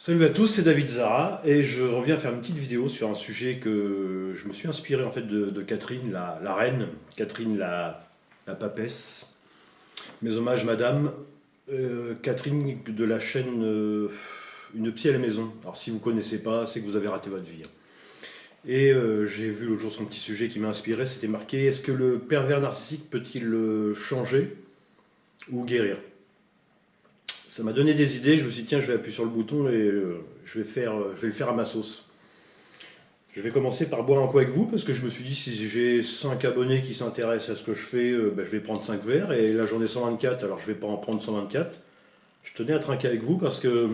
Salut à tous, c'est David Zara et je reviens faire une petite vidéo sur un sujet que je me suis inspiré en fait de Catherine, la reine, Catherine la papesse. Mes hommages madame, Catherine de la chaîne Une psy à la maison. Alors si vous connaissez pas, c'est que vous avez raté votre vie. Et j'ai vu l'autre jour son petit sujet qui m'a inspiré, c'était marqué: est-ce que le pervers narcissique peut-il changer ou guérir? Ça m'a donné des idées, je me suis dit tiens, je vais appuyer sur le bouton et je vais le faire à ma sauce. Je vais commencer par boire un coup avec vous parce que je me suis dit si j'ai 5 abonnés qui s'intéressent à ce que je fais, je vais prendre 5 verres et là j'en ai 124, alors je vais pas en prendre 124. Je tenais à trinquer avec vous parce que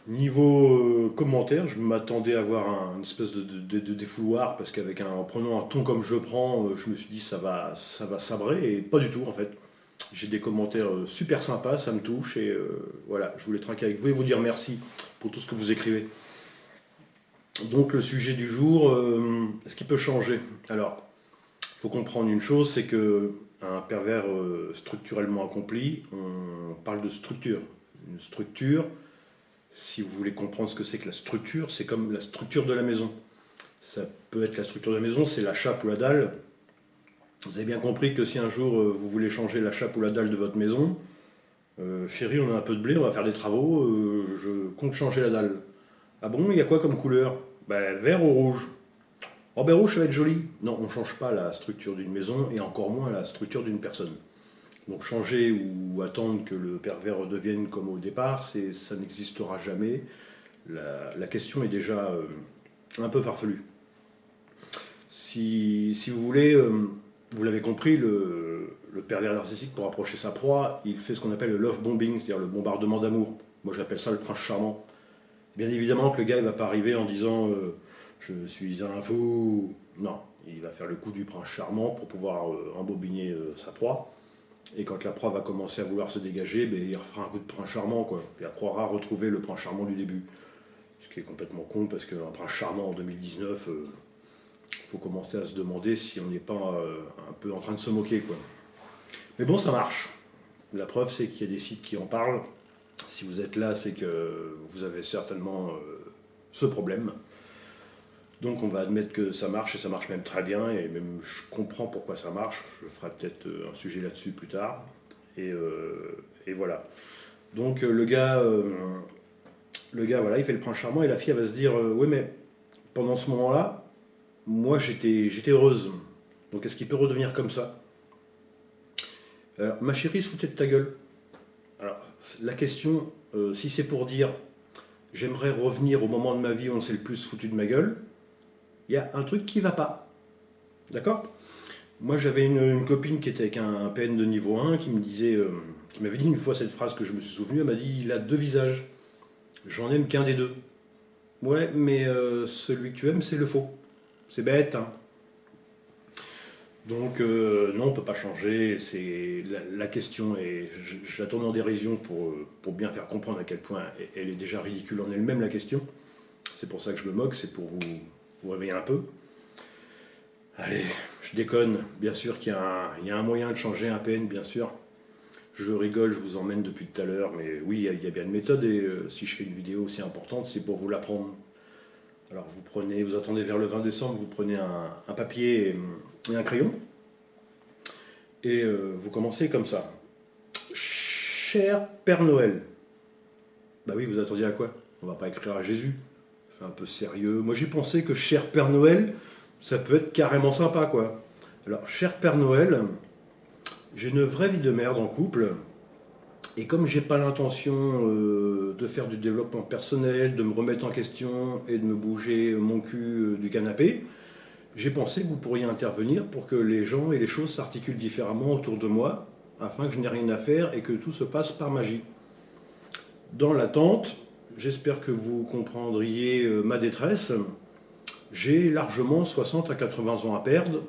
niveau commentaire, je m'attendais à avoir une espèce de défouloir parce en prenant un ton comme je prends, je me suis dit ça va sabrer et pas du tout en fait. J'ai des commentaires super sympas, ça me touche et voilà, je voulais trinquer avec vous et vous dire merci pour tout ce que vous écrivez. Donc le sujet du jour, est-ce qu'il peut changer? Alors, il faut comprendre une chose, c'est que un pervers structurellement accompli, on parle de structure. Une structure, si vous voulez comprendre ce que c'est que la structure, c'est comme la structure de la maison. Ça peut être la structure de la maison, c'est la chape ou la dalle. Vous avez bien compris que si un jour vous voulez changer la chape ou la dalle de votre maison, chérie, on a un peu de blé, on va faire des travaux, je compte changer la dalle. Ah bon, il y a quoi comme couleur? Ben, vert ou rouge? Oh ben rouge, ça va être joli. Non, on ne change pas la structure d'une maison et encore moins la structure d'une personne. Donc changer ou attendre que le pervers redevienne comme au départ, ça n'existera jamais. La question est déjà un peu farfelue. Si vous voulez, vous l'avez compris, le pervers narcissique, pour approcher sa proie, il fait ce qu'on appelle le love bombing, c'est-à-dire le bombardement d'amour. Moi j'appelle ça le prince charmant. Bien évidemment que le gars ne va pas arriver en disant je suis un fou. Non, il va faire le coup du prince charmant pour pouvoir embobiner sa proie. Et quand la proie va commencer à vouloir se dégager, ben, il refera un coup de prince charmant, quoi. Et elle croira retrouver le prince charmant du début. Ce qui est complètement con parce qu'un prince charmant en 2019, faut commencer à se demander si on n'est pas un peu en train de se moquer, quoi. Mais bon, ça marche. La preuve, c'est qu'il y a des sites qui en parlent. Si vous êtes là, c'est que vous avez certainement ce problème. Donc on va admettre que ça marche et ça marche même très bien et même je comprends pourquoi ça marche. Je ferai peut-être un sujet là-dessus plus tard. Et voilà. Donc le gars voilà, il fait le prince charmant et la fille elle va se dire oui mais pendant ce moment-là, moi j'étais heureuse. Donc est-ce qu'il peut redevenir comme ça? Alors, ma chérie se foutait de ta gueule. Alors la question, si c'est pour dire j'aimerais revenir au moment de ma vie où on s'est le plus foutu de ma gueule, il y a un truc qui va pas. D'accord? Moi, j'avais une copine qui était avec un PN de niveau 1 qui me disait, qui m'avait dit une fois cette phrase que je me suis souvenu. Elle m'a dit il a deux visages. J'en aime qu'un des deux. Ouais, mais celui que tu aimes, c'est le faux. C'est bête, hein. Donc, non, on ne peut pas changer. La question est. Je la tourne en dérision pour bien faire comprendre à quel point elle est déjà ridicule en elle-même, la question. C'est pour ça que je me moque, c'est pour vous réveiller un peu. Allez, je déconne. Bien sûr il y a un moyen de changer un PN, bien sûr. Je rigole, je vous emmène depuis tout à l'heure, mais oui, il y a bien une méthode et si je fais une vidéo aussi importante, c'est pour vous l'apprendre. Alors vous attendez vers le 20 décembre, vous prenez un papier et un crayon et vous commencez comme ça. Cher Père Noël. Bah oui, vous attendiez à quoi? On va pas écrire à Jésus. C'est un peu sérieux. Moi j'ai pensé que cher Père Noël, ça peut être carrément sympa, quoi. Alors, cher Père Noël, j'ai une vraie vie de merde en couple, et comme j'ai pas l'intention de faire du développement personnel, de me remettre en question et de me bouger mon cul du canapé, j'ai pensé que vous pourriez intervenir pour que les gens et les choses s'articulent différemment autour de moi, afin que je n'ai rien à faire et que tout se passe par magie. Dans l'attente, j'espère que vous comprendriez ma détresse. J'ai largement 60 à 80 ans à perdre.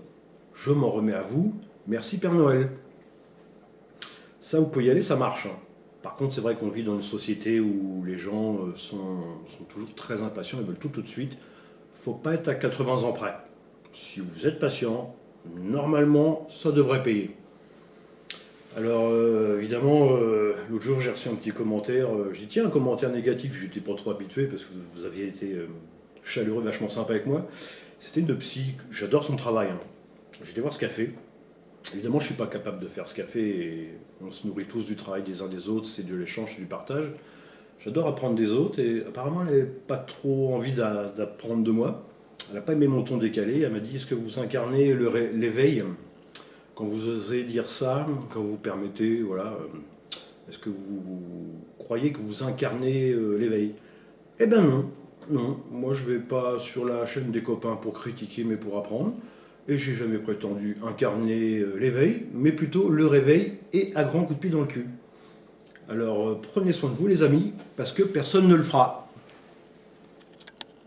Je m'en remets à vous. Merci Père Noël. Ça, vous pouvez y aller, ça marche, hein. Par contre, c'est vrai qu'on vit dans une société où les gens sont toujours très impatients et veulent tout de suite. Faut pas être à 80 ans près. Si vous êtes patient, normalement, ça devrait payer. Alors, évidemment, l'autre jour, j'ai reçu un petit commentaire. J'ai dit, tiens, un commentaire négatif. Je n'étais pas trop habitué parce que vous aviez été chaleureux, vachement sympa avec moi. C'était une psy. J'adore son travail, hein. J'ai été voir ce qu'elle fait. Évidemment, je ne suis pas capable de faire ce qu'elle fait. Et on se nourrit tous du travail des uns des autres. C'est de l'échange, c'est du partage. J'adore apprendre des autres. Et apparemment, elle n'avait pas trop envie d'apprendre de moi. Elle n'a pas aimé mon ton décalé. Elle m'a dit, est-ce que vous incarnez l'éveil quand vous osez dire ça, quand vous permettez, voilà, est-ce que vous croyez que vous incarnez l'éveil? Eh ben non, non. Moi, je vais pas sur la chaîne des copains pour critiquer, mais pour apprendre. Et j'ai jamais prétendu incarner l'éveil, mais plutôt le réveil et à grands coups de pied dans le cul. Alors, prenez soin de vous, les amis, parce que personne ne le fera.